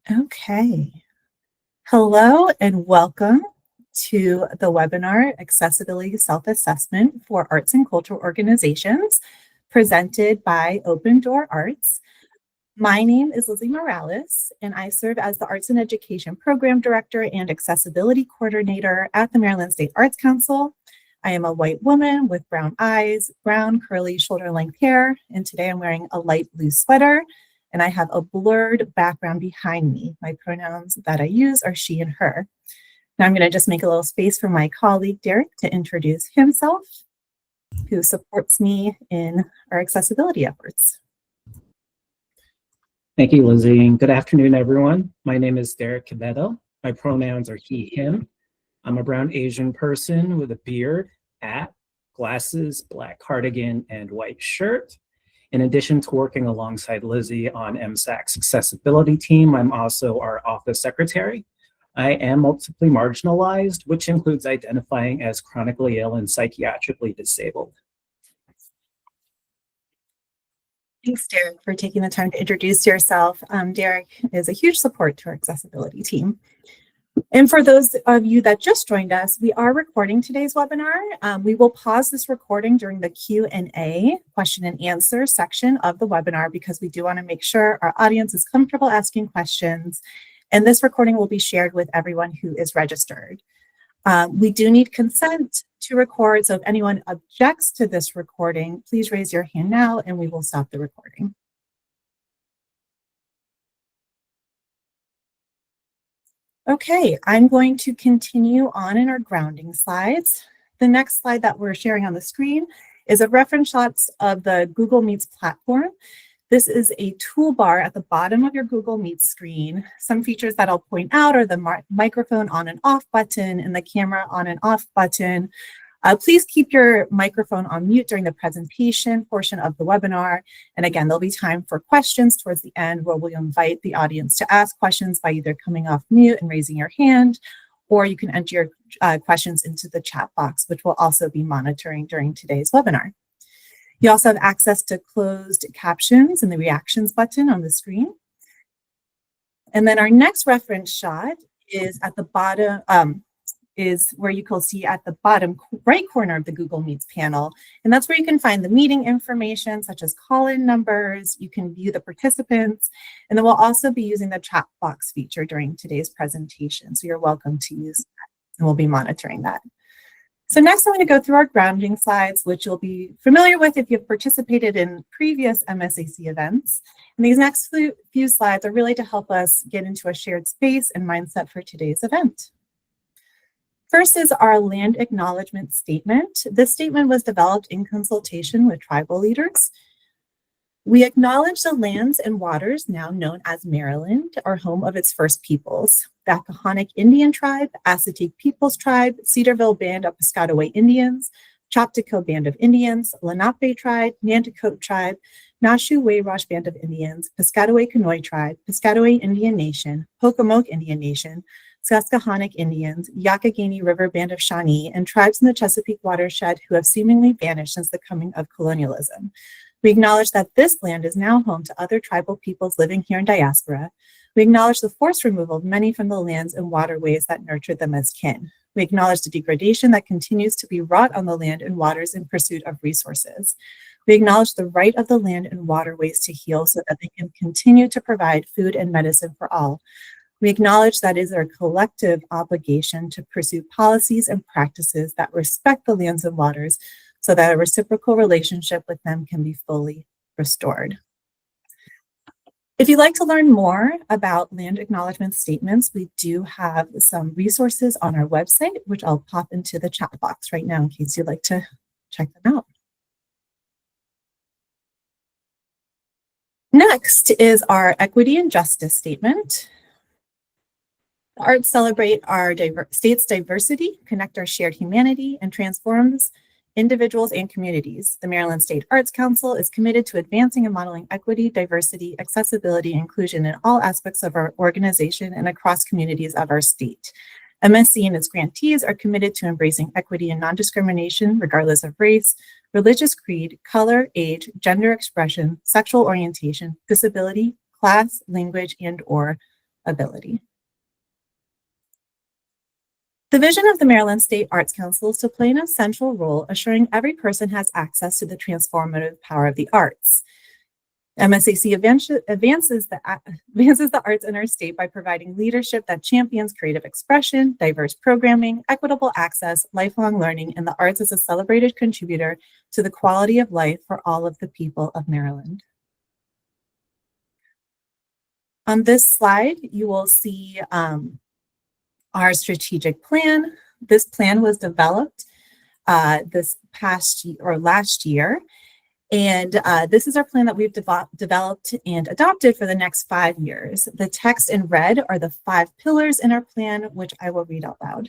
Okay. Hello and welcome to the webinar Accessibility Self-Assessment for Arts and Cultural Organizations presented by Open Door Arts. My name is Lizzie Morales and I serve as the Arts and Education Program Director and Accessibility Coordinator at the Maryland State Arts Council. I am a white woman with brown eyes, brown curly shoulder-length hair, and today I'm wearing a light blue sweater and I have a blurred background behind me. My pronouns that I use are she and her. Now I'm going to just make a little space for my colleague, Derek, to introduce himself, who supports me in our accessibility efforts. Thank you, Lizzie, and good afternoon, everyone. My name is Derek Cabedo. My pronouns are he, him. I'm a brown Asian person with a beard, hat, glasses, black cardigan, and white shirt. In addition to working alongside Lizzie on MSAC's accessibility team, I'm also our office secretary. I am multiply marginalized, which includes identifying as chronically ill and psychiatrically disabled. Thanks, Derek, for taking the time to introduce yourself. Derek is a huge support to our accessibility team. And for those of you that just joined us, we are recording today's webinar. We will pause this recording during the Q&A, question and answer section of the webinar because we do want to make sure our audience is comfortable asking questions. And this recording will be shared with everyone who is registered. We do need consent to record, so if anyone objects to this recording, please raise your hand now and we will stop the recording. Okay, I'm going to continue on in our grounding slides. The next slide that we're sharing on the screen is a reference shots of the Google Meets platform. This is a toolbar at the bottom of your Google Meet screen. Some features that I'll point out are the microphone on and off button and the camera on and off button. Please keep your microphone on mute during the presentation portion of the webinar. And again, there'll be time for questions towards the end where we'll invite the audience to ask questions by either coming off mute and raising your hand, or you can enter your questions into the chat box, which we'll also be monitoring during today's webinar. You also have access to closed captions and the reactions button on the screen. And then our next reference shot is at the bottom, is where you can see at the bottom right corner of the Google Meets panel. And that's where you can find the meeting information such as call-in numbers, you can view the participants, and then we'll also be using the chat box feature during today's presentation. So you're welcome to use that and we'll be monitoring that. So next I'm going to go through our grounding slides, which you'll be familiar with if you've participated in previous MSAC events. And these next few slides are really to help us get into a shared space and mindset for today's event. First is our land acknowledgement statement. This statement was developed in consultation with tribal leaders. We acknowledge the lands and waters now known as Maryland are home of its first peoples, the Accohonic Indian Tribe, Assateague Peoples Tribe, Cedarville Band of Piscataway Indians, Chopticot Band of Indians, Lenape Tribe, Nanticoke Tribe, Nashu-Warosh Band of Indians, Piscataway Conoy Tribe, Piscataway Indian Nation, Pocomoke Indian Nation, Susquehannock Indians, Youghiogheny River Band of Shawnee, and tribes in the Chesapeake watershed who have seemingly vanished since the coming of colonialism. We acknowledge that this land is now home to other tribal peoples living here in diaspora. We acknowledge the forced removal of many from the lands and waterways that nurtured them as kin. We acknowledge the degradation that continues to be wrought on the land and waters in pursuit of resources. We acknowledge the right of the land and waterways to heal so that they can continue to provide food and medicine for all. We acknowledge that it is our collective obligation to pursue policies and practices that respect the lands and waters so that a reciprocal relationship with them can be fully restored. If you'd like to learn more about land acknowledgement statements, we do have some resources on our website, which I'll pop into the chat box right now in case you'd like to check them out. Next is our equity and justice statement. The arts celebrate our state's diversity, connect our shared humanity, and transforms individuals and communities. The Maryland State Arts Council is committed to advancing and modeling equity, diversity, accessibility, and inclusion in all aspects of our organization and across communities of our state. MSC and its grantees are committed to embracing equity and non-discrimination regardless of race, religious creed, color, age, gender expression, sexual orientation, disability, class, language, and/or ability. The vision of the Maryland State Arts Council is to play an essential role assuring every person has access to the transformative power of the arts. MSAC advances the arts in our state by providing leadership that champions creative expression, diverse programming, equitable access, lifelong learning, and the arts as a celebrated contributor to the quality of life for all of the people of Maryland. On this slide, you will see our strategic plan. This plan was developed this past year or last year. And this is our plan that we've developed and adopted for the next 5 years. The text in red are the 5 pillars in our plan, which I will read out loud.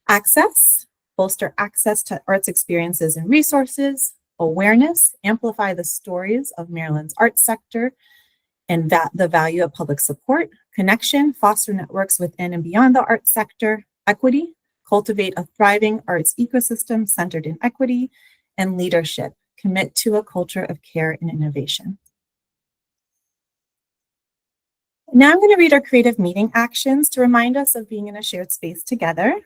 Access, bolster access to arts experiences and resources. Awareness, amplify the stories of Maryland's arts sector and the value of public support. Connection, foster networks within and beyond the arts sector. Equity, cultivate a thriving arts ecosystem centered in equity. And leadership, commit to a culture of care and innovation. Now I'm going to read our creative meeting actions to remind us of being in a shared space together.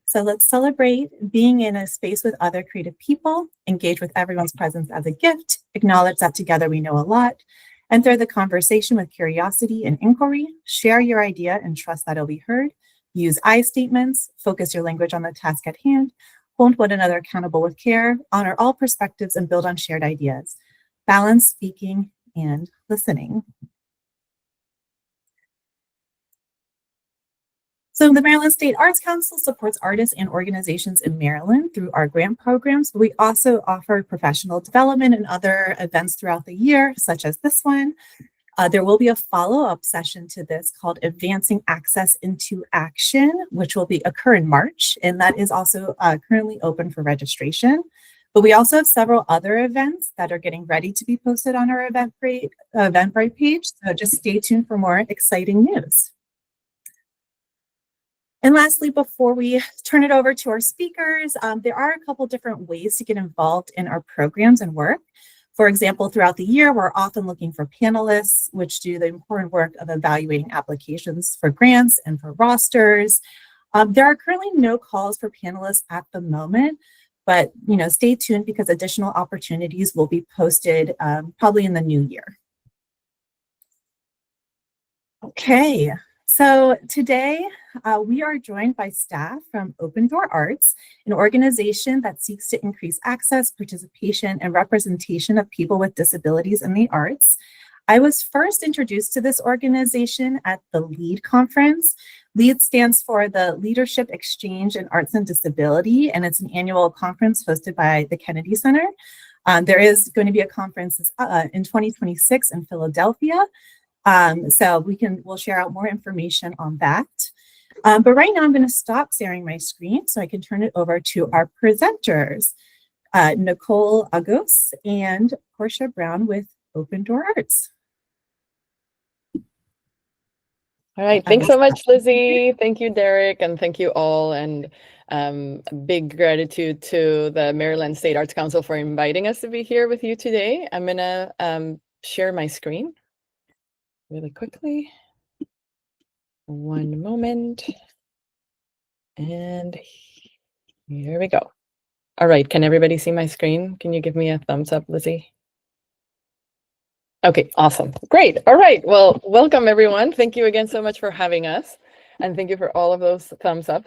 So let's celebrate being in a space with other creative people, engage with everyone's presence as a gift, acknowledge that together we know a lot, enter the conversation with curiosity and inquiry, share your idea and trust that it'll be heard, use I statements, focus your language on the task at hand, hold one another accountable with care, honor all perspectives, and build on shared ideas. Balance speaking and listening. So the Maryland State Arts Council supports artists and organizations in Maryland through our grant programs, but we also offer professional development and other events throughout the year, such as this one. There will be a follow-up session to this called Advancing Access into Action, which will occur in March, and that is also currently open for registration. But we also have several other events that are getting ready to be posted on our Eventbrite page, so just stay tuned for more exciting news. And lastly, before we turn it over to our speakers, there are a couple different ways to get involved in our programs and work. For example, throughout the year, we're often looking for panelists, which do the important work of evaluating applications for grants and for rosters. There are currently no calls for panelists at the moment, but stay tuned because additional opportunities will be posted probably in the new year. Okay. So today we are joined by staff from Open Door Arts, an organization that seeks to increase access, participation, and representation of people with disabilities in the arts. I was first introduced to this organization at the LEAD conference. LEAD stands for the Leadership Exchange in Arts and Disability, and it's an annual conference hosted by the Kennedy Center. There is going to be a conference in 2026 in Philadelphia. So we'll share out more information on that. But right now I'm going to stop sharing my screen so I can turn it over to our presenters, Nicole Agos and Portia Brown with Open Door Arts. All right, thanks so much, Lizzie. Thank you, Derek, and thank you all. And big gratitude to the Maryland State Arts Council for inviting us to be here with you today. I'm going to share my screen really quickly. One moment. And here we go. All right, can everybody see my screen? Can you give me a thumbs up, Lizzie? Okay, awesome. Great. All right. Well, welcome everyone. Thank you again so much for having us. And thank you for all of those thumbs up.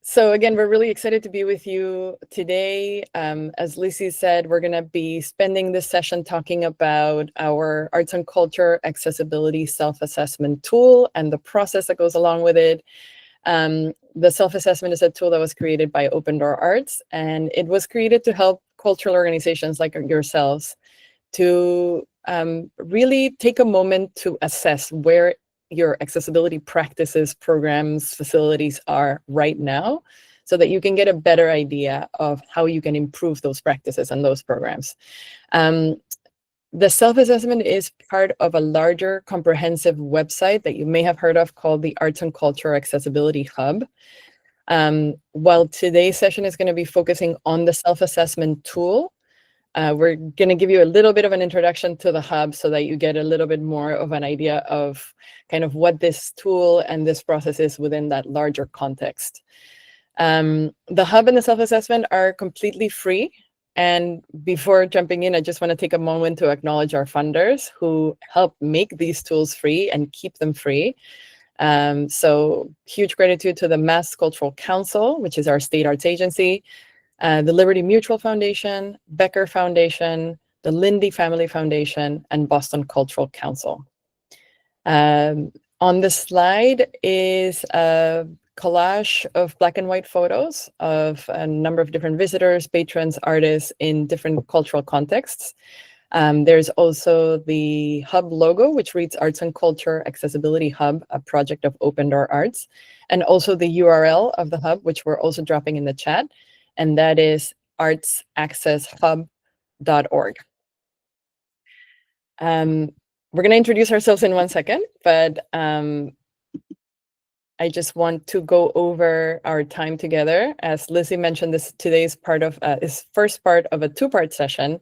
So again, we're really excited to be with you today. As Lizzie said, we're going to be spending this session talking about our arts and culture accessibility self-assessment tool and the process that goes along with it. The self-assessment is a tool that was created by Open Door Arts, and it was created to help cultural organizations like yourselves to really take a moment to assess where your accessibility practices, programs, facilities are right now, so that you can get a better idea of how you can improve those practices and those programs. The self-assessment is part of a larger comprehensive website that you may have heard of called the Arts and Culture Accessibility Hub. While today's session is going to be focusing on the self-assessment tool, We're going to give you a little bit of an introduction to the hub so that you get a little bit more of an idea of kind of what this tool and this process is within that larger context. The hub and the self-assessment are completely free. And before jumping in, I just want to take a moment to acknowledge our funders who help make these tools free and keep them free. So huge gratitude to the Mass Cultural Council, which is our state arts agency, the Liberty Mutual Foundation, Becker Foundation, the Lindy Family Foundation, and Boston Cultural Council. On the slide is a collage of black and white photos of a number of different visitors, patrons, artists in different cultural contexts. There's also the hub logo, which reads Arts and Culture Accessibility Hub, a project of Open Door Arts, and also the URL of the hub, which we're also dropping in the chat, and that is artsaccesshub.org. We're going to introduce ourselves in 1 second, but I just want to go over our time together. As Lizzie mentioned, today's part of is first part of a two-part session.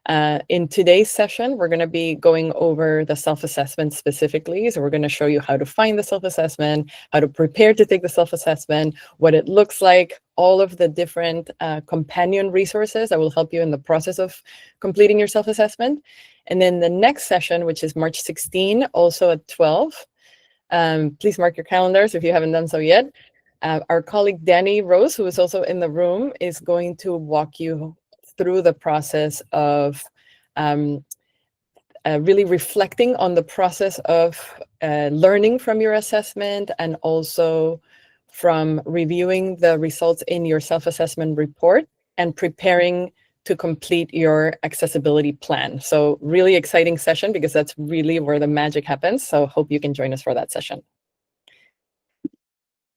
In today's session, we're going to be going over the self-assessment specifically. So we're going to show you how to find the self-assessment, how to prepare to take the self-assessment, what it looks like, all of the different companion resources that will help you in the process of completing your self-assessment. And then the next session, which is March 16, also at 12. Please mark your calendars if you haven't done so yet. Our colleague Danny Rose, who is also in the room, is going to walk you through the process of really reflecting on the process of learning from your assessment and also from reviewing the results in your self-assessment report and preparing to complete your accessibility plan. So really exciting session because that's really where the magic happens. So hope you can join us for that session.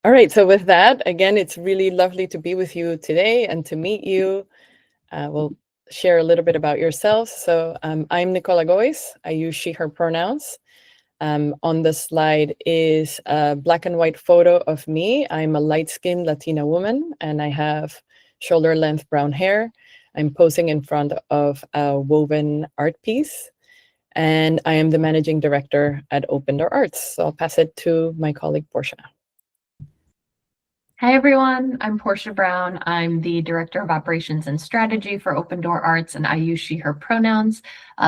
All right, so with that, again, it's really lovely to be with you today and to meet you. We'll share a little bit about yourselves. So I'm Nicola Gois. I use she, her pronouns. On the slide is a black and white photo of me. I'm a light-skinned Latina woman, and I have shoulder-length brown hair. I'm posing in front of a woven art piece, and I am the managing director at Open Door Arts. So I'll pass it to my colleague, Portia. Hi, everyone. I'm Portia Brown. I'm the Director of Operations and Strategy for Open Door Arts, and I use she, her pronouns.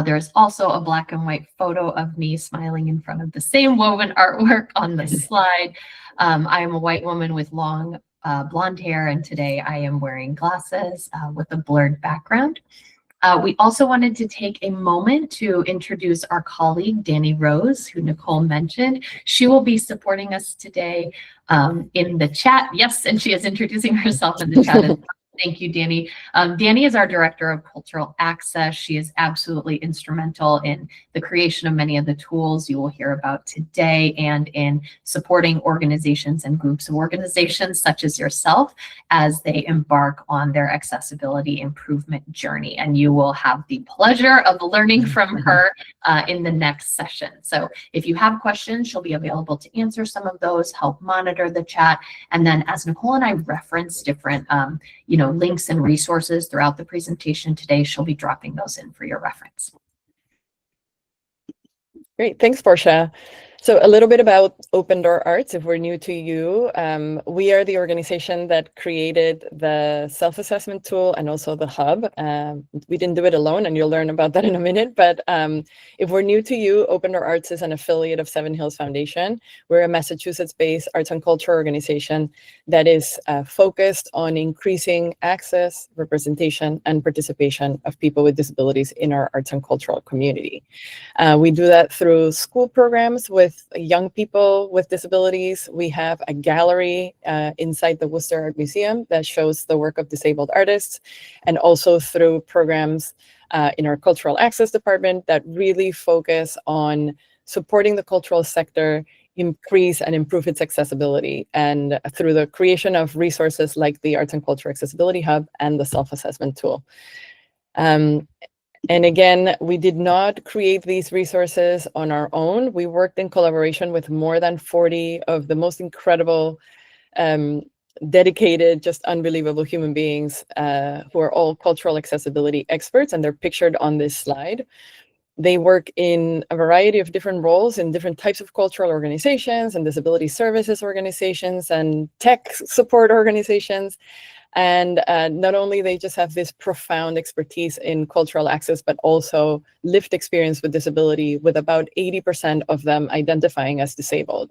There's also a black and white photo of me smiling in front of the same woven artwork on the slide. I am a white woman with long blonde hair, and today I am wearing glasses with a blurred background. We also wanted to take a moment to introduce our colleague, Danny Rose, who Nicole mentioned. She will be supporting us today in the chat. Yes, and she is introducing herself in the chat as well. Thank you, Danny. Danny is our Director of Cultural Access. She is absolutely instrumental in the creation of many of the tools you will hear about today and in supporting organizations and groups of organizations such as yourself as they embark on their accessibility improvement journey. And you will have the pleasure of learning from her in the next session. So if you have questions, she'll be available to answer some of those, help monitor the chat. And then as Nicole and I reference different links and resources throughout the presentation today, she'll be dropping those in for your reference. Great, thanks, Portia. So a little bit about Open Door Arts, if we're new to you. We are the organization that created the self-assessment tool and also the hub. We didn't do it alone, and you'll learn about that in a minute. But if we're new to you, Open Door Arts is an affiliate of Seven Hills Foundation. We're a Massachusetts-based arts and culture organization that is focused on increasing access, representation, and participation of people with disabilities in our arts and cultural community. We do that through school programs with young people with disabilities. We have a gallery inside the Worcester Art Museum that shows the work of disabled artists, and also through programs in our cultural access department that really focus on supporting the cultural sector, increase and improve its accessibility, and through the creation of resources like the Arts and Culture Accessibility Hub and the self-assessment tool. And again, we did not create these resources on our own. We worked in collaboration with more than 40 of the most incredible dedicated, just unbelievable human beings who are all cultural accessibility experts, and they're pictured on this slide. They work in a variety of different roles in different types of cultural organizations and disability services organizations and tech support organizations. And not only they just have this profound expertise in cultural access, but also lived experience with disability, with about 80% of them identifying as disabled,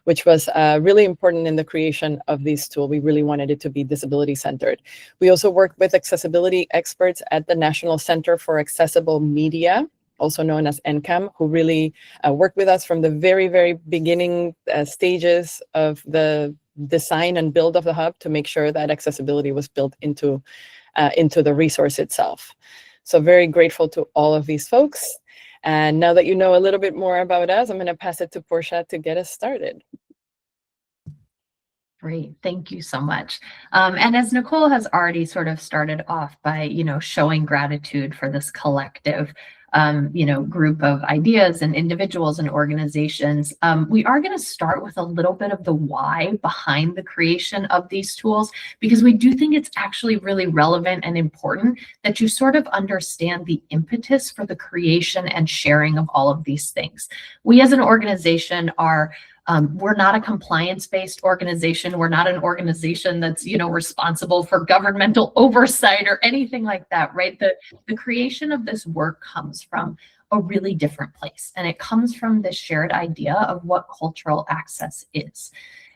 which was really important in the creation of this tool. We really wanted it to be disability centered. We also worked with accessibility experts at the National Center for Accessible Media, also known as NCAM, who really worked with us from the very, very beginning stages of the design and build of the hub to make sure that accessibility was built into the resource itself. So very grateful to all of these folks. And now that you know a little bit more about us, I'm going to pass it to Portia to get us started. Great, thank you so much. And as Nicole has already sort of started off by, showing gratitude for this collective group of ideas and individuals and organizations, we are going to start with a little bit of the why behind the creation of these tools, because we do think it's actually really relevant and important that you sort of understand the impetus for the creation and sharing of all of these things. We as an organization are we're not a compliance-based organization. We're not an organization that's, responsible for governmental oversight or anything like that, right? The creation of this work comes from a really different place, and it comes from this shared idea of what cultural access is.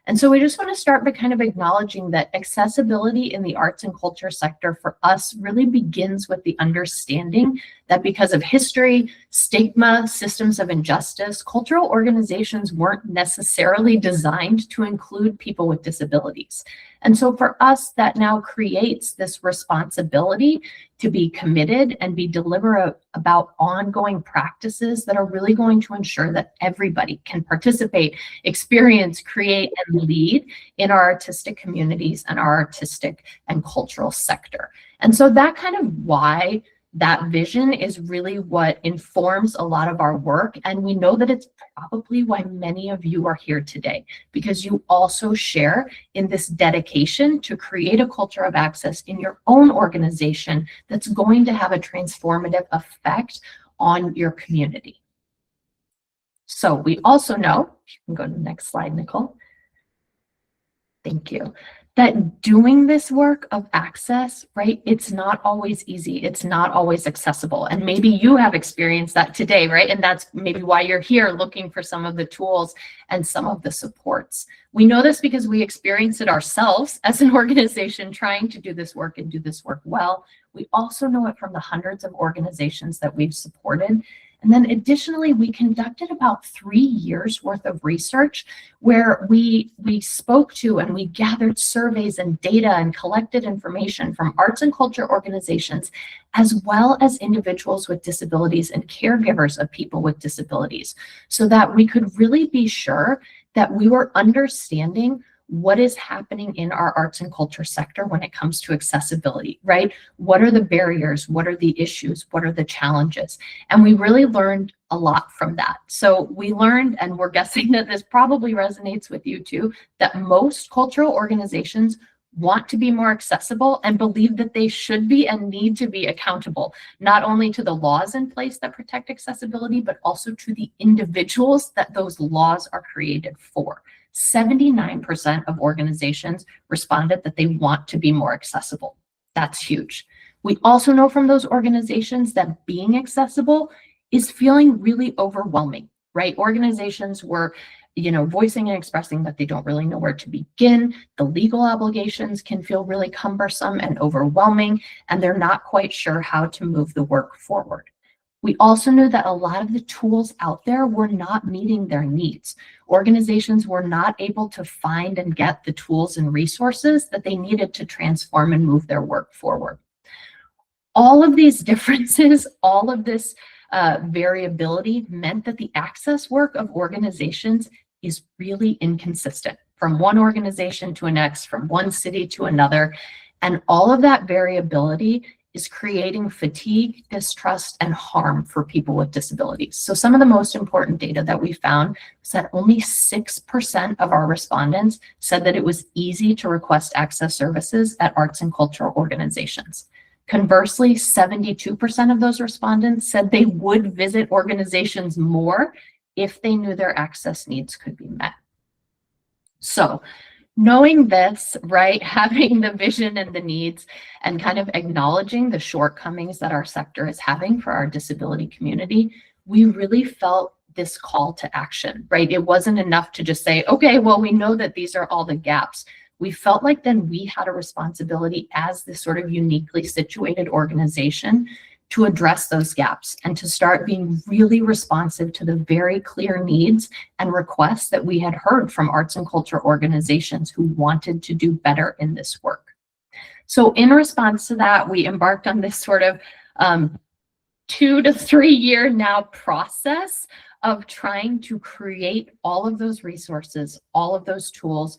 And so we just want to start by kind of acknowledging that accessibility in the arts and culture sector for us really begins with the understanding that because of history, stigma, systems of injustice, cultural organizations weren't necessarily designed to include people with disabilities. And so for us, that now creates this responsibility to be committed and be deliberate about ongoing practices that are really going to ensure that everybody can participate, experience, create, and lead in our artistic communities and our artistic and cultural sector. And so that kind of why that vision is really what informs a lot of our work. And we know that it's probably why many of you are here today, because you also share in this dedication to create a culture of access in your own organization that's going to have a transformative effect on your community. So we also know, you can go to the next slide, Nicole. Thank you. That doing this work of access, right, it's not always easy. It's not always accessible. And maybe you have experienced that today, right? And that's maybe why you're here looking for some of the tools and some of the supports. We know this because we experience it ourselves as an organization trying to do this work and do this work well. We also know it from the hundreds of organizations that we've supported. And then additionally, we conducted about 3 years worth of research where we spoke to and we gathered surveys and data and collected information from arts and culture organizations, as well as individuals with disabilities and caregivers of people with disabilities, so that we could really be sure that we were understanding what is happening in our arts and culture sector when it comes to accessibility, right? What are the barriers? What are the issues? What are the challenges? And we really learned a lot from that. So we learned, and we're guessing that this probably resonates with you too, that most cultural organizations want to be more accessible and believe that they should be and need to be accountable, not only to the laws in place that protect accessibility, but also to the individuals that those laws are created for. 79% of organizations responded that they want to be more accessible. That's huge. We also know from those organizations that being accessible is feeling really overwhelming, right? Organizations were, voicing and expressing that they don't really know where to begin. The legal obligations can feel really cumbersome and overwhelming, and they're not quite sure how to move the work forward. We also knew that a lot of the tools out there were not meeting their needs. Organizations were not able to find and get the tools and resources that they needed to transform and move their work forward. All of these differences, all of this variability meant that the access work of organizations is really inconsistent from one organization to the next, from one city to another. And all of that variability is creating fatigue, distrust, and harm for people with disabilities. So some of the most important data that we found is that only 6% of our respondents said that it was easy to request access services at arts and cultural organizations. Conversely, 72% of those respondents said they would visit organizations more if they knew their access needs could be met. So knowing this, right, having the vision and the needs and kind of acknowledging the shortcomings that our sector is having for our disability community, we really felt this call to action, right? It wasn't enough to just say, okay, well, we know that these are all the gaps. We felt like then we had a responsibility as this sort of uniquely situated organization to address those gaps and to start being really responsive to the very clear needs and requests that we had heard from arts and culture organizations who wanted to do better in this work. So in response to that, we embarked on this sort of 2 to 3 year now process of trying to create all of those resources, all of those tools,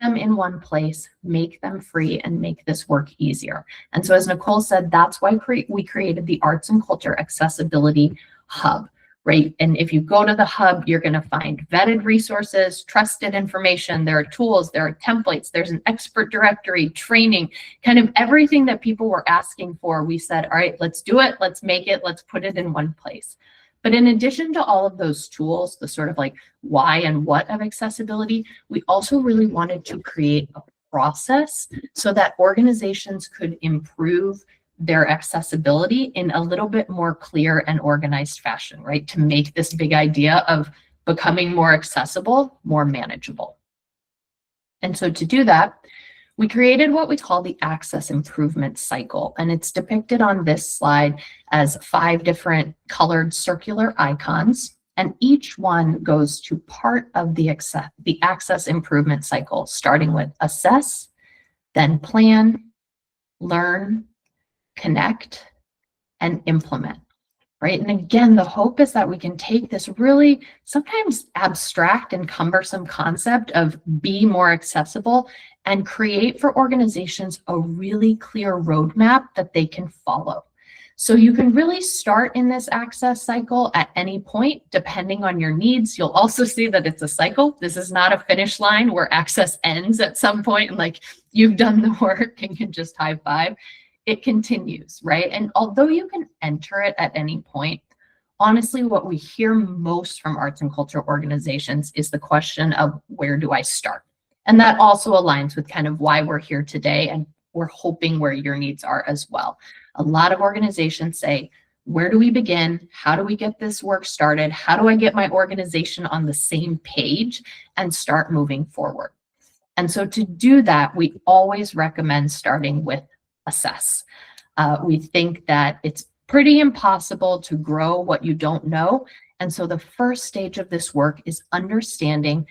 them in one place, make them free, and make this work easier. And so as Nicole said, that's why we created the Arts and Culture Accessibility Hub, right? And if you go to the hub, you're going to find vetted resources, trusted information, there are tools, there are templates, there's an expert directory, training, kind of everything that people were asking for. We said, all right, let's do it, let's make it, let's put it in one place. But in addition to all of those tools, the sort of like why and what of accessibility, we also really wanted to create a process so that organizations could improve their accessibility in a little bit more clear and organized fashion, right? To make this big idea of becoming more accessible, more manageable. And so to do that, we created what we call the access improvement cycle, and it's depicted on this slide as 5 different colored circular icons, and each one goes to part of the access improvement cycle, starting with assess, then plan, learn, connect, and implement. Right. And again, the hope is that we can take this really sometimes abstract and cumbersome concept of be more accessible and create for organizations a really clear roadmap that they can follow. So you can really start in this access cycle at any point, depending on your needs. You'll also see that it's a cycle. This is not a finish line where access ends at some point and like you've done the work and can just high five. It continues, right? And although you can enter it at any point, honestly, what we hear most from arts and culture organizations is the question of where do I start? And that also aligns with kind of why we're here today, and we're hoping where your needs are as well. A lot of organizations say, where do we begin? How do we get this work started? How do I get my organization on the same page and start moving forward? And so to do that, we always recommend starting with assess. We think that it's pretty impossible to grow what you don't know. And so the first stage of this work is understanding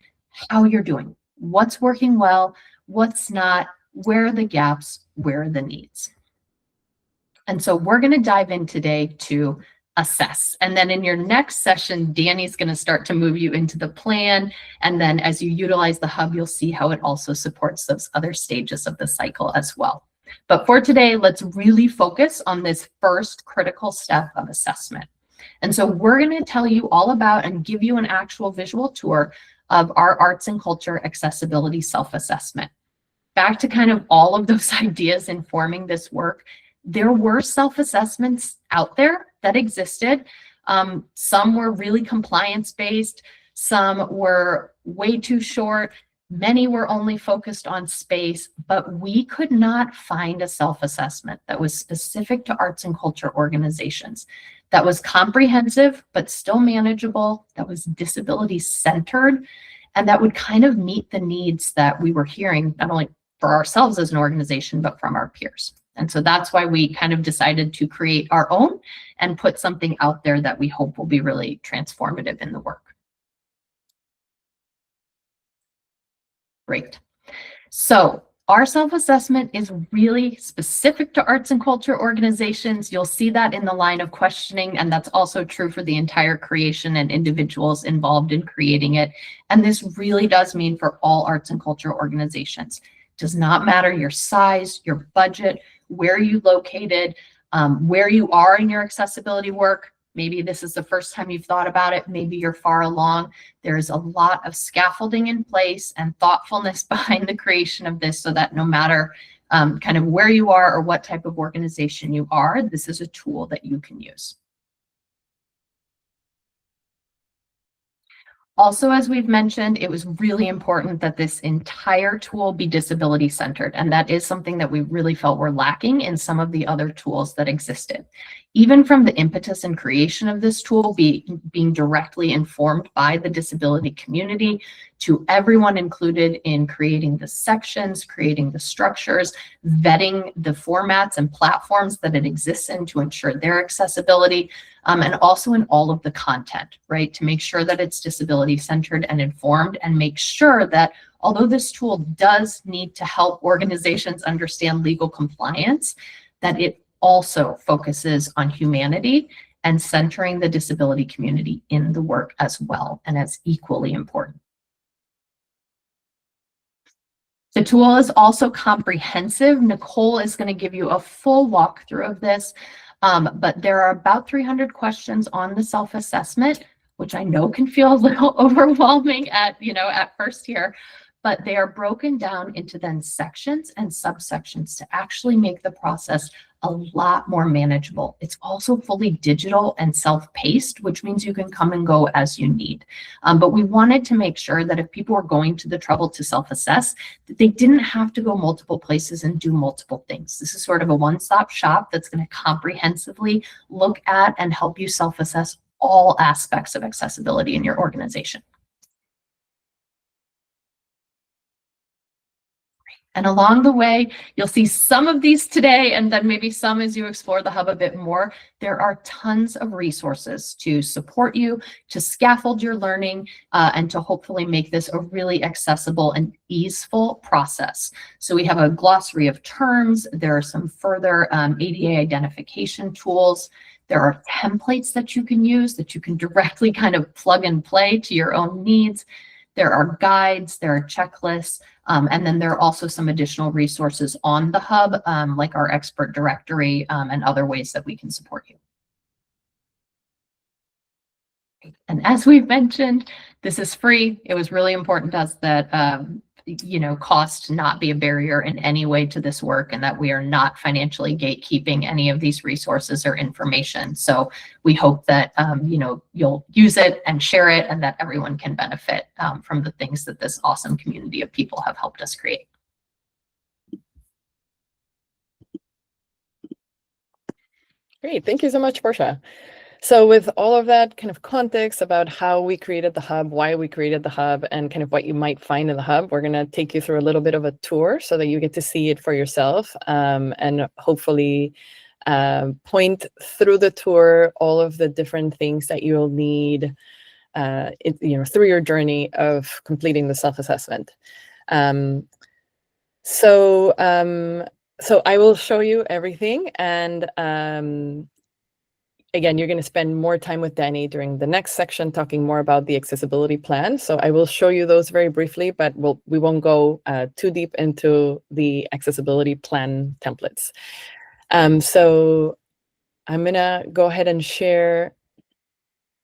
how you're doing, what's working well, what's not, where are the gaps, where are the needs. And so we're going to dive in today to assess. And then in your next session, Danny's going to start to move you into the plan. And then as you utilize the hub, you'll see how it also supports those other stages of the cycle as well. But for today, let's really focus on this first critical step of assessment. And so we're going to tell you all about and give you an actual visual tour of our arts and culture accessibility self-assessment. Back to kind of all of those ideas informing this work, there were self-assessments out there that existed. Some were really compliance-based, some were way too short. Many were only focused on space, but we could not find a self-assessment that was specific to arts and culture organizations, that was comprehensive, but still manageable, that was disability-centered, and that would kind of meet the needs that we were hearing, not only for ourselves as an organization, but from our peers. And so that's why we kind of decided to create our own and put something out there that we hope will be really transformative in the work. Great. So our self-assessment is really specific to arts and culture organizations. You'll see that in the line of questioning, and that's also true for the entire creation and individuals involved in creating it. And this really does mean for all arts and culture organizations. It does not matter your size, your budget, where you located, where you are in your accessibility work. Maybe this is the first time you've thought about it. Maybe you're far along. There's a lot of scaffolding in place and thoughtfulness behind the creation of this so that no matter kind of where you are or what type of organization you are, this is a tool that you can use. Also, as we've mentioned, it was really important that this entire tool be disability centered. And that is something that we really felt were lacking in some of the other tools that existed. Even from the impetus and creation of this tool being directly informed by the disability community, to everyone included in creating the sections, creating the structures, vetting the formats and platforms that it exists in to ensure their accessibility, and also in all of the content, right? To make sure that it's disability centered and informed, and make sure that although this tool does need to help organizations understand legal compliance, that it also focuses on humanity and centering the disability community in the work as well, and as equally important. The tool is also comprehensive. Nicole is going to give you a full walkthrough of this, but there are about 300 questions on the self-assessment, which I know can feel a little overwhelming at first here, but they are broken down into then sections and subsections to actually make the process a lot more manageable. It's also fully digital and self-paced, which means you can come and go as you need. But we wanted to make sure that if people were going to the trouble to self-assess, that they didn't have to go multiple places and do multiple things. This is sort of a one-stop shop that's going to comprehensively look at and help you self-assess all aspects of accessibility in your organization. And along the way, you'll see some of these today, and then maybe some as you explore the hub a bit more. There are tons of resources to support you, to scaffold your learning, and to hopefully make this a really accessible and easeful process. So we have a glossary of terms. There are some further ADA identification tools. There are templates that you can use that you can directly kind of plug and play to your own needs. There are guides, there are checklists, and then there are also some additional resources on the hub, like our expert directory and other ways that we can support you. And as we've mentioned, this is free. It was really important to us that cost not be a barrier in any way to this work, and that we are not financially gatekeeping any of these resources or information. So we hope that you'll use it and share it, and that everyone can benefit from the things that this awesome community of people have helped us create. Great, thank you so much, Portia. So with all of that kind of context about how we created the hub, why we created the hub, and kind of what you might find in the hub, we're going to take you through a little bit of a tour so that you get to see it for yourself, and hopefully point through the tour all of the different things that you'll need through your journey of completing the self-assessment. So I will show you everything, and again, you're going to spend more time with Danny during the next section talking more about the accessibility plan. So I will show you those very briefly, but we won't go too deep into the accessibility plan templates. So I'm going to go ahead and share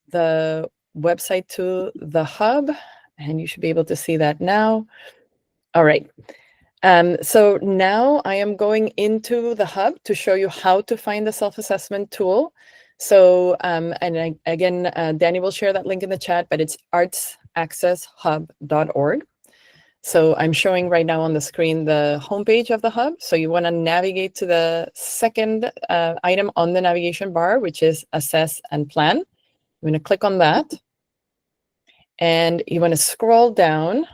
the website to the hub, and you should be able to see that now. All right. So now I am going into the hub to show you how to find the self-assessment tool. So, again, Danny will share that link in the chat, but it's artsaccesshub.org. So I'm showing right now on the screen the homepage of the hub. So you want to navigate to the second item on the navigation bar, which is Assess and Plan. I'm going to click on that. And you want to scroll down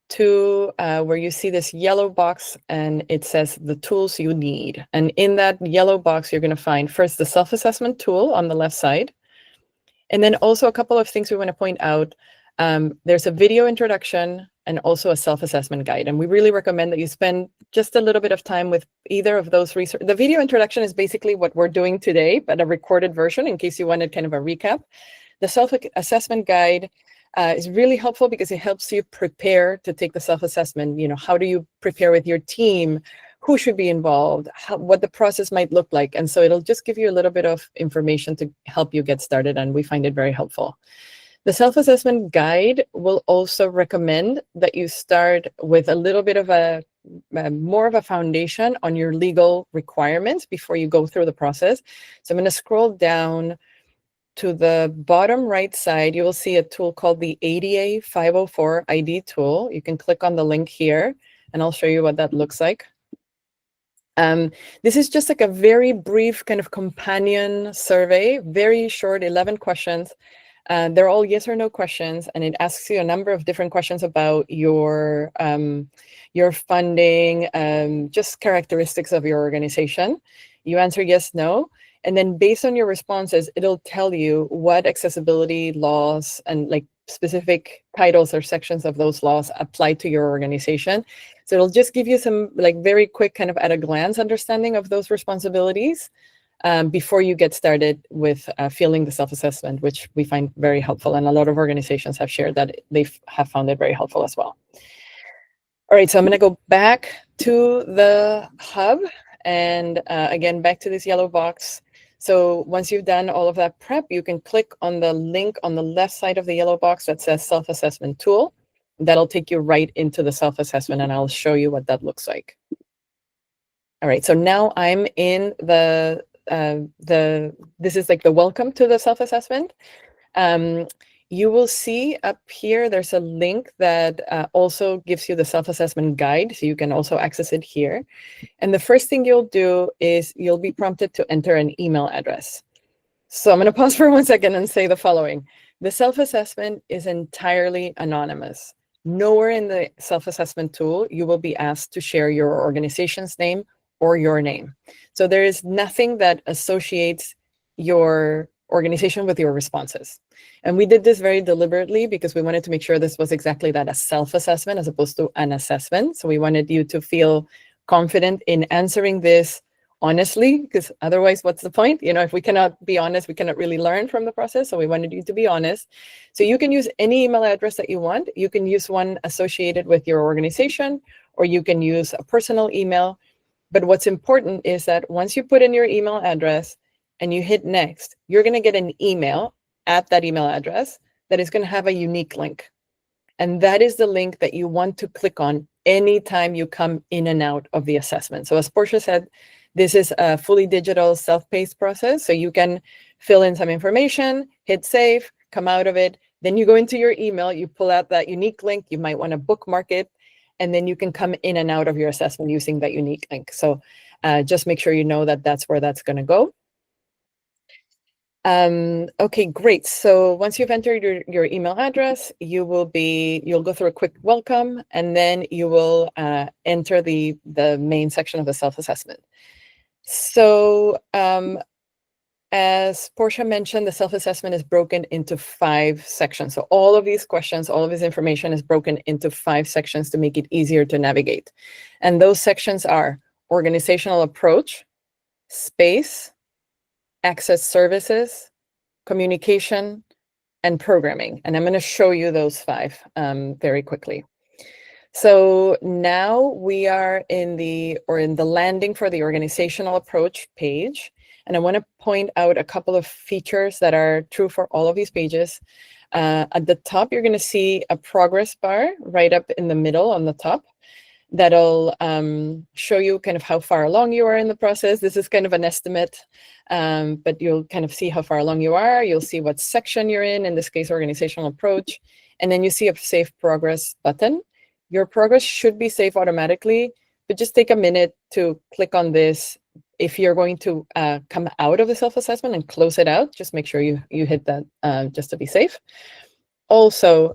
to where you see this yellow box, and it says the tools you need. And in that yellow box, you're going to find first the self-assessment tool on the left side. And then also a couple of things we want to point out. There's a video introduction and also a self-assessment guide. And we really recommend that you spend just a little bit of time with either of those resources. The video introduction is basically what we're doing today, but a recorded version in case you wanted kind of a recap. The self-assessment guide is really helpful because it helps you prepare to take the self-assessment. How do you prepare with your team? who should be involved, what the process might look like. And so it'll just give you a little bit of information to help you get started, and we find it very helpful. The self-assessment guide will also recommend that you start with a little bit of more of a foundation on your legal requirements before you go through the process. So I'm going to scroll down to the bottom right side. You will see a tool called the ADA 504 ID tool. You can click on the link here, and I'll show you what that looks like. This is just like a very brief kind of companion survey, very short, 11 questions. They're all yes or no questions, and it asks you a number of different questions about your funding, just characteristics of your organization. You answer yes, no, and then based on your responses, it'll tell you what accessibility laws and like specific titles or sections of those laws apply to your organization. So it'll just give you some like very quick kind of at a glance understanding of those responsibilities. Before you get started with filling the self-assessment, which we find very helpful. And a lot of organizations have shared that they have found it very helpful as well. All right, so I'm going to go back to the hub and again, back to this yellow box. So once you've done all of that prep, you can click on the link on the left side of the yellow box that says self-assessment tool. That'll take you right into the self-assessment, and I'll show you what that looks like. All right, so now I'm in this is like the welcome to the self-assessment. You will see up here, there's a link that also gives you the self-assessment guide, so you can also access it here. And the first thing you'll do is you'll be prompted to enter an email address. So I'm going to pause for 1 second and say the following. The self-assessment is entirely anonymous. Nowhere in the self-assessment tool you will be asked to share your organization's name or your name. So there is nothing that associates your organization with your responses. And we did this very deliberately because we wanted to make sure this was exactly that, a self-assessment as opposed to an assessment. So we wanted you to feel confident in answering this honestly, because otherwise, what's the point? You know, if we cannot be honest, we cannot really learn from the process. So we wanted you to be honest. So you can use any email address that you want. You can use one associated with your organization, or you can use a personal email. But what's important is that once you put in your email address and you hit next, you're going to get an email at that email address that is going to have a unique link. And that is the link that you want to click on anytime you come in and out of the assessment. So as Portia said, this is a fully digital self-paced process. So you can fill in some information, hit save, come out of it. Then you go into your email, you pull out that unique link. You might want to bookmark it. And then you can come in and out of your assessment using that unique link. So just make sure you know that that's where that's going to go. Okay, great. So once you've entered your email address, you'll go through a quick welcome, and then you will enter the main section of the self-assessment. So as Portia mentioned, the self-assessment is broken into 5 sections. So all of these questions, all of this information is broken into 5 sections to make it easier to navigate. And those sections are organizational approach, space, access services, communication, and programming. And I'm going to show you those 5 very quickly. So now we are in the landing for the organizational approach page. And I want to point out a couple of features that are true for all of these pages. At the top, you're going to see a progress bar right up in the middle on the top that'll show you kind of how far along you are in the process. This is kind of an estimate, but you'll kind of see how far along you are. You'll see what section you're in this case, organizational approach. And then you see a Save Progress button. Your progress should be saved automatically, but just take a minute to click on this. If you're going to come out of the self-assessment and close it out, just make sure you hit that just to be safe. Also,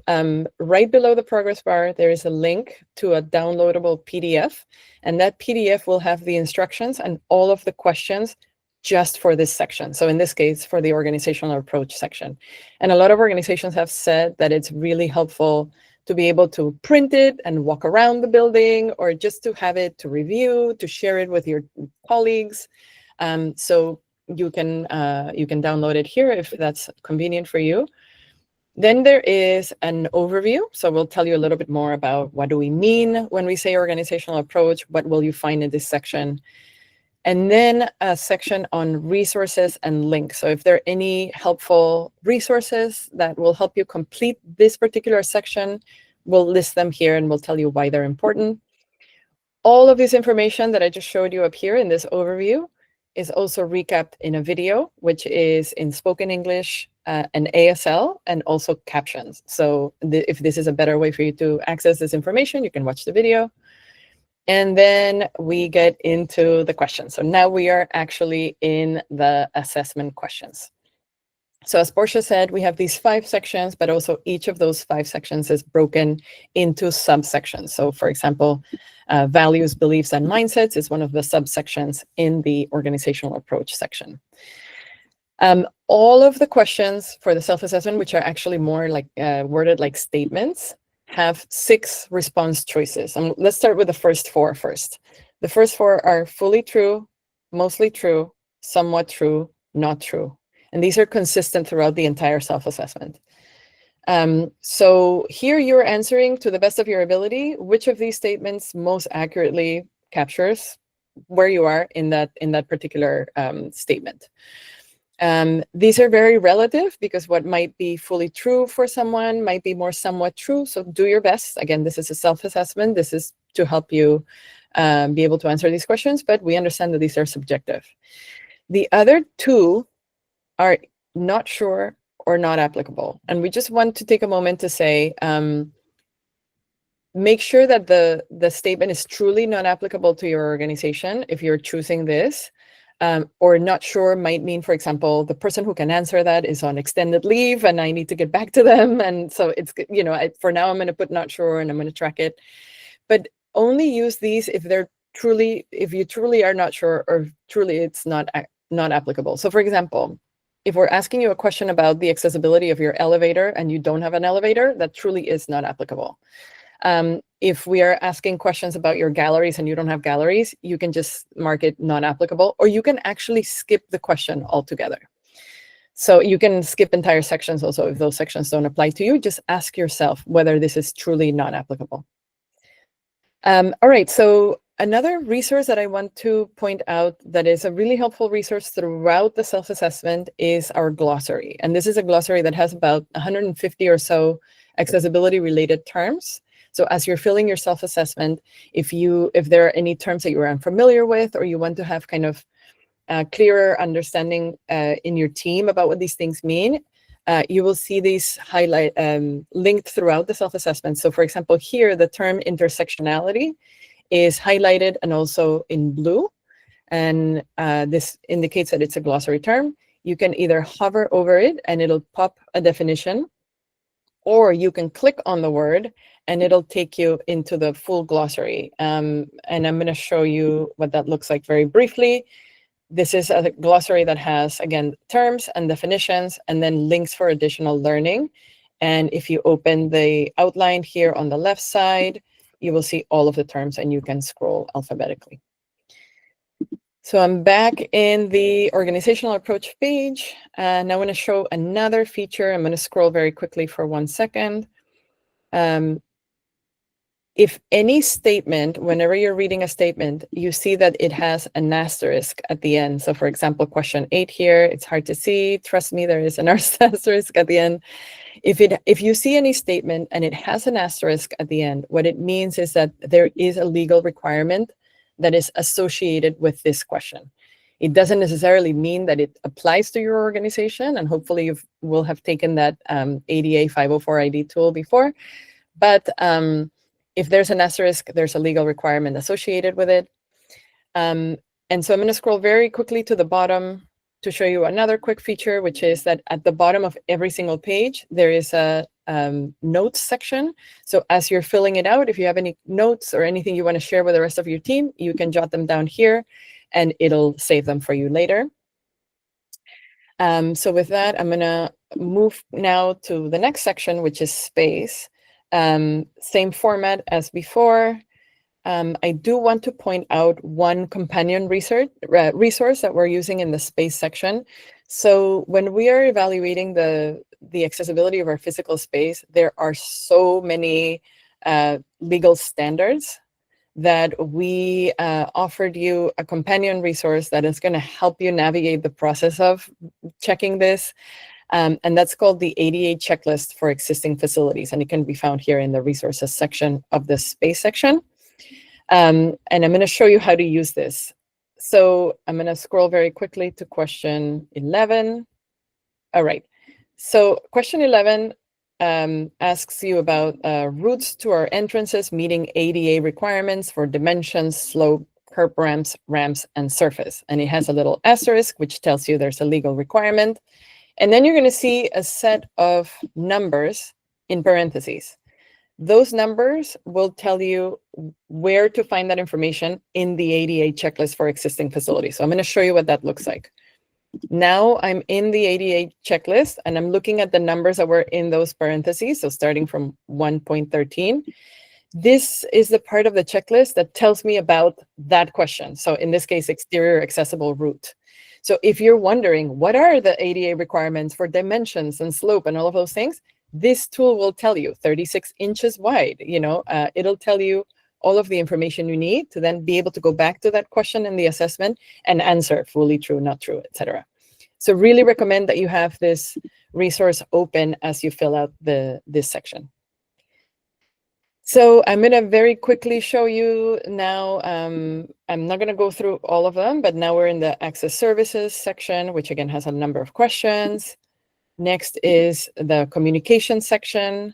right below the progress bar, there is a link to a downloadable PDF, and that PDF will have the instructions and all of the questions just for this section. So in this case, for the organizational approach section. And a lot of organizations have said that it's really helpful to be able to print it and walk around the building, or just to have it to review, to share it with your colleagues. So you can download it here if that's convenient for you. Then there is an overview. So we'll tell you a little bit more about what do we mean when we say organizational approach, what will you find in this section. And then a section on resources and links. So if there are any helpful resources that will help you complete this particular section, we'll list them here and we'll tell you why they're important. All of this information that I just showed you up here in this overview is also recapped in a video, which is in spoken English and ASL, and also captions. So if this is a better way for you to access this information, you can watch the video. And then we get into the questions. So now we are actually in the assessment questions. So as Portia said, we have these 5 sections, but also each of those 5 sections is broken into subsections. So for example, values, beliefs, and mindsets is one of the subsections in the organizational approach section. All of the questions for the self-assessment, which are actually more like worded like statements, have 6 response choices. Let's start with the first 4 first. The first 4 are fully true, mostly true, somewhat true, not true. And these are consistent throughout the entire self-assessment. So here you're answering to the best of your ability which of these statements most accurately captures where you are in that particular statement. These are very relative because what might be fully true for someone might be more somewhat true. So do your best. Again, this is a self-assessment. This is to help you be able to answer these questions, but we understand that these are subjective. The other 2 are not sure or not applicable. And we just want to take a moment to say, make sure that the statement is truly not applicable to your organization if you're choosing this. Or not sure might mean, for example, the person who can answer that is on extended leave and I need to get back to them. And so it's, you know, for now I'm going to put not sure and I'm going to track it. But only use these if you truly are not sure or truly it's not applicable. So for example, if we're asking you a question about the accessibility of your elevator and you don't have an elevator, that truly is not applicable. If we are asking questions about your galleries and you don't have galleries, you can just mark it non-applicable, or you can actually skip the question altogether. So you can skip entire sections also if those sections don't apply to you. Just ask yourself whether this is truly non-applicable. All right, so another resource that I want to point out that is a really helpful resource throughout the self-assessment is our glossary. And this is a glossary that has about 150 or so accessibility-related terms. So as you're filling your self-assessment, if there are any terms that you're unfamiliar with, or you want to have kind of clearer understanding in your team about what these things mean, you will see these linked throughout the self-assessment. So for example, here, the term intersectionality is highlighted and also in blue. And this indicates that it's a glossary term. You can either hover over it and it'll pop a definition, or you can click on the word and it'll take you into the full glossary. And I'm going to show you what that looks like very briefly. This is a glossary that has, again, terms and definitions, and then links for additional learning. And if you open the outline here on the left side, you will see all of the terms and you can scroll alphabetically. So I'm back in the organizational approach page, and I want to show another feature. I'm going to scroll very quickly for 1 second. If any statement, whenever you're reading a statement, you see that it has an asterisk at the end. So for example, question 8 here, it's hard to see. Trust me, there is an asterisk at the end. If you see any statement and it has an asterisk at the end, what it means is that there is a legal requirement that is associated with this question. It doesn't necessarily mean that it applies to your organization, and hopefully you will have taken that ADA 504 ID tool before. But if there's an asterisk, there's a legal requirement associated with it. And so I'm going to scroll very quickly to the bottom to show you another quick feature, which is that at the bottom of every single page, there is a notes section. So as you're filling it out, if you have any notes or anything you want to share with the rest of your team, you can jot them down here and it'll save them for you later. So with that, I'm going to move now to the next section, which is space. Same format as before. I do want to point out one companion resource that we're using in the space section. So when we are evaluating the accessibility of our physical space, there are so many legal standards that we offered you a companion resource that is going to help you navigate the process of checking this. And that's called the ADA checklist for existing facilities. And it can be found here in the resources section of the space section. And I'm going to show you how to use this. So I'm going to scroll very quickly to question 11. All right. So question 11 asks you about routes to our entrances meeting ADA requirements for dimensions, slope, curb ramps, and surface. And it has a little asterisk, which tells you there's a legal requirement. And then you're going to see a set of numbers in parentheses. Those numbers will tell you where to find that information in the ADA checklist for existing facilities. So I'm going to show you what that looks like. Now I'm in the ADA checklist and I'm looking at the numbers that were in those parentheses. So starting from 1.13, this is the part of the checklist that tells me about that question. So in this case, exterior accessible route. So if you're wondering, what are the ADA requirements for dimensions and slope and all of those things, this tool will tell you 36 inches wide, it'll tell you all of the information you need to then be able to go back to that question in the assessment and answer fully true, not true, etc. So really recommend that you have this resource open as you fill out this section. So I'm going to very quickly show you now, I'm not going to go through all of them, but now we're in the access services section, which again has a number of questions. Next is the communication section.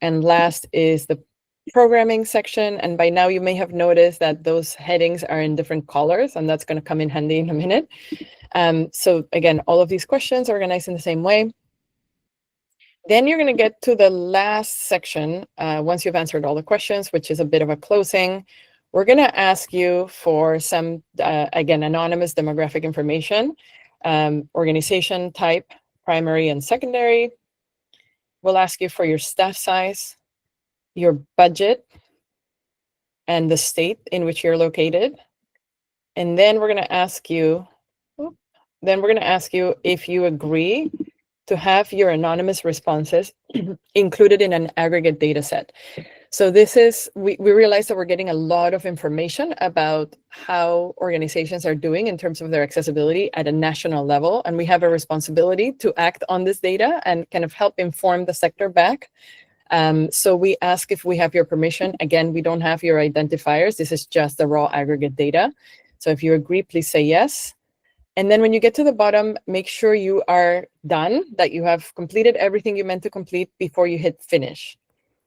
And last is the programming section. And by now you may have noticed that those headings are in different colors, and that's going to come in handy in a minute. So again, all of these questions are organized in the same way. Then you're going to get to the last section once you've answered all the questions, which is a bit of a closing. We're going to ask you for some, again, anonymous demographic information, organization type, primary and secondary. We'll ask you for your staff size, your budget, and the state in which you're located. And then we're going to ask you, if you agree to have your anonymous responses included in an aggregate data set. So this is, we realize that we're getting a lot of information about how organizations are doing in terms of their accessibility at a national level. And we have a responsibility to act on this data and kind of help inform the sector back. So we ask if we have your permission. Again, we don't have your identifiers. This is just the raw aggregate data. So if you agree, please say yes. And then when you get to the bottom, make sure you are done, that you have completed everything you meant to complete before you hit finish.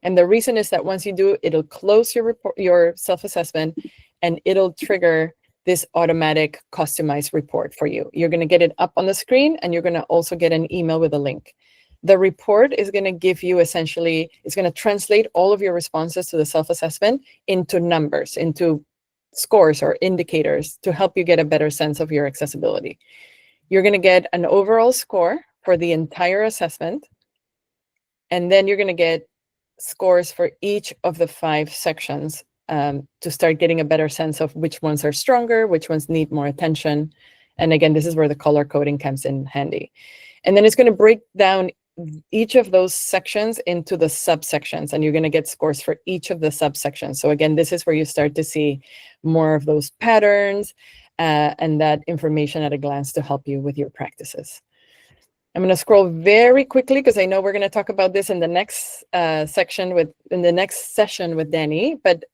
And the reason is that once you do, it'll close your report, your self-assessment, and it'll trigger this automatic customized report for you. You're going to get it up on the screen, and you're going to also get an email with a link. The report is going to give you essentially, it's going to translate all of your responses to the self-assessment into numbers, into scores or indicators to help you get a better sense of your accessibility. You're going to get an overall score for the entire assessment, and then you're going to get scores for each of the 5 sections to start getting a better sense of which ones are stronger, which ones need more attention. And again, this is where the color coding comes in handy. And then it's going to break down each of those sections into the subsections, and you're going to get scores for each of the subsections. So again, this is where you start to see more of those patterns and that information at a glance to help you with your practices. I'm going to scroll very quickly because I know we're going to talk about this in the next session with Danny, but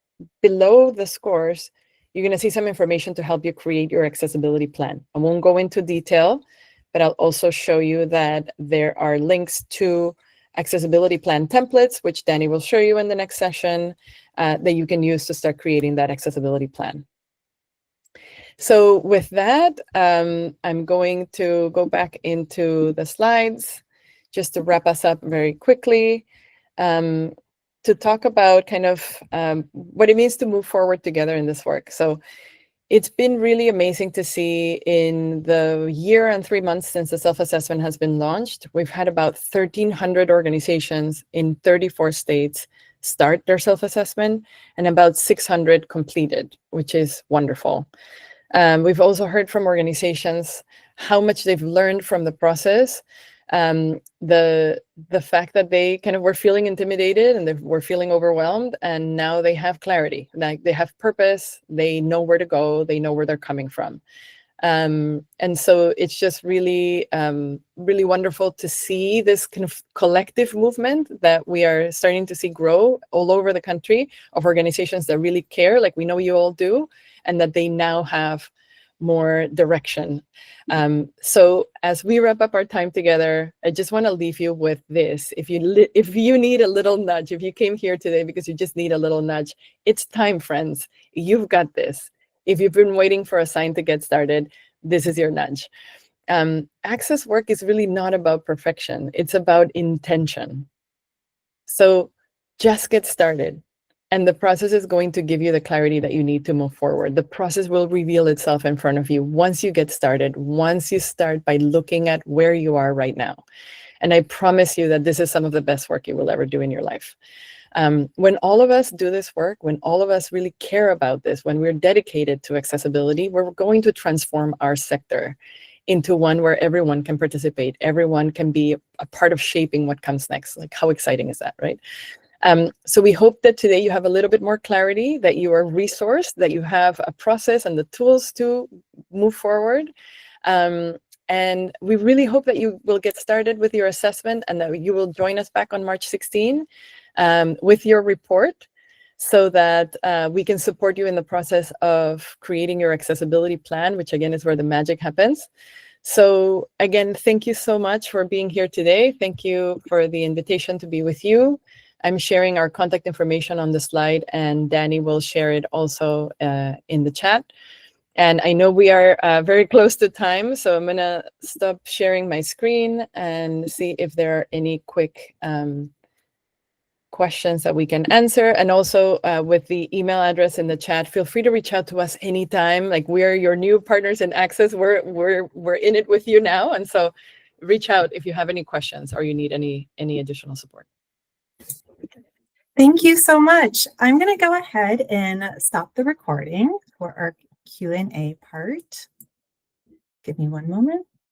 below the scores, you're going to see some information to help you create your accessibility plan. I won't go into detail, but I'll also show you that there are links to accessibility plan templates, which Danny will show you in the next session, that you can use to start creating that accessibility plan. So with that, I'm going to go back into the slides just to wrap us up very quickly, to talk about kind of what it means to move forward together in this work. So it's been really amazing to see in the year and 3 months since the self-assessment has been launched, we've had about 1,300 organizations in 34 states start their self-assessment and about 600 completed, which is wonderful. We've also heard from organizations how much they've learned from the process, the fact that they kind of were feeling intimidated and they were feeling overwhelmed, and now they have clarity, like they have purpose, they know where to go, they know where they're coming from. And so it's just really, really wonderful to see this kind of collective movement that we are starting to see grow all over the country, of organizations that really care, like we know you all do, and that they now have more direction. So as we wrap up our time together, I just want to leave you with this. If you need a little nudge, if you came here today because you just need a little nudge, it's time, friends. You've got this. If you've been waiting for a sign to get started, this is your nudge. Access work is really not about perfection. It's about intention. So just get started. And the process is going to give you the clarity that you need to move forward. The process will reveal itself in front of you once you get started, once you start by looking at where you are right now. And I promise you that this is some of the best work you will ever do in your life. When all of us do this work, when all of us really care about this, when we're dedicated to accessibility, we're going to transform our sector into one where everyone can participate, everyone can be a part of shaping what comes next. Like, how exciting is that, right? So we hope that today you have a little bit more clarity, that you are resourced, that you have a process and the tools to move forward. And we really hope that you will get started with your assessment and that you will join us back on March 16 with your report, so that we can support you in the process of creating your accessibility plan, which again is where the magic happens. So again, thank you so much for being here today. Thank you for the invitation to be with you. I'm sharing our contact information on the slide, and Danny will share it also in the chat. And I know we are very close to time, so I'm gonna stop sharing my screen and see if there are any quick questions that we can answer. And also with the email address in the chat, feel free to reach out to us anytime. Like, we're your new partners in Access. We're in it with you now. And so reach out if you have any questions or you need any additional support. Thank you so much. I'm going to go ahead and stop the recording for our Q&A part. Give me one moment.